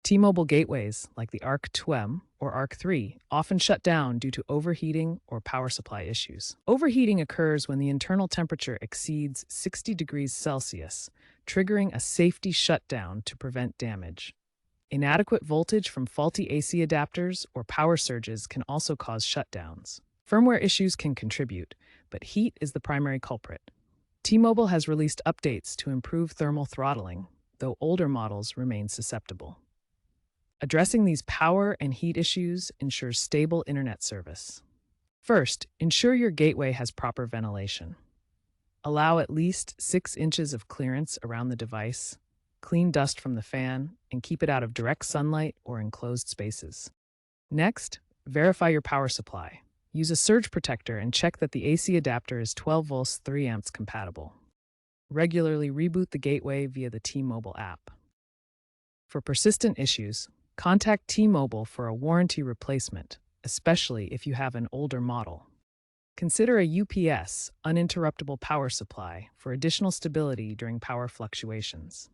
T-Mobile gateways, like the ARC-2M or ARC-3, often shut down due to overheating or power supply issues. Overheating occurs when the internal temperature exceeds 60 degrees Celsius, triggering a safety shutdown to prevent damage. Inadequate voltage from faulty AC adapters or power surges can also cause shutdowns. Firmware issues can contribute, but heat is the primary culprit. T-Mobile has released updates to improve thermal throttling, though older models remain susceptible. Addressing these power and heat issues ensures stable internet service. First, ensure your gateway has proper ventilation. Allow at least 6 inches of clearance around the device, clean dust from the fan, and keep it out of direct sunlight or enclosed spaces. Next, verify your power supply. Use a surge protector and check that the AC adapter is 12 volts 3 amps compatible. Regularly reboot the gateway via the T-Mobile app. For persistent issues, contact T-Mobile for a warranty replacement, especially if you have an older model. Consider a UPS, uninterruptible power supply, for additional stability during power fluctuations.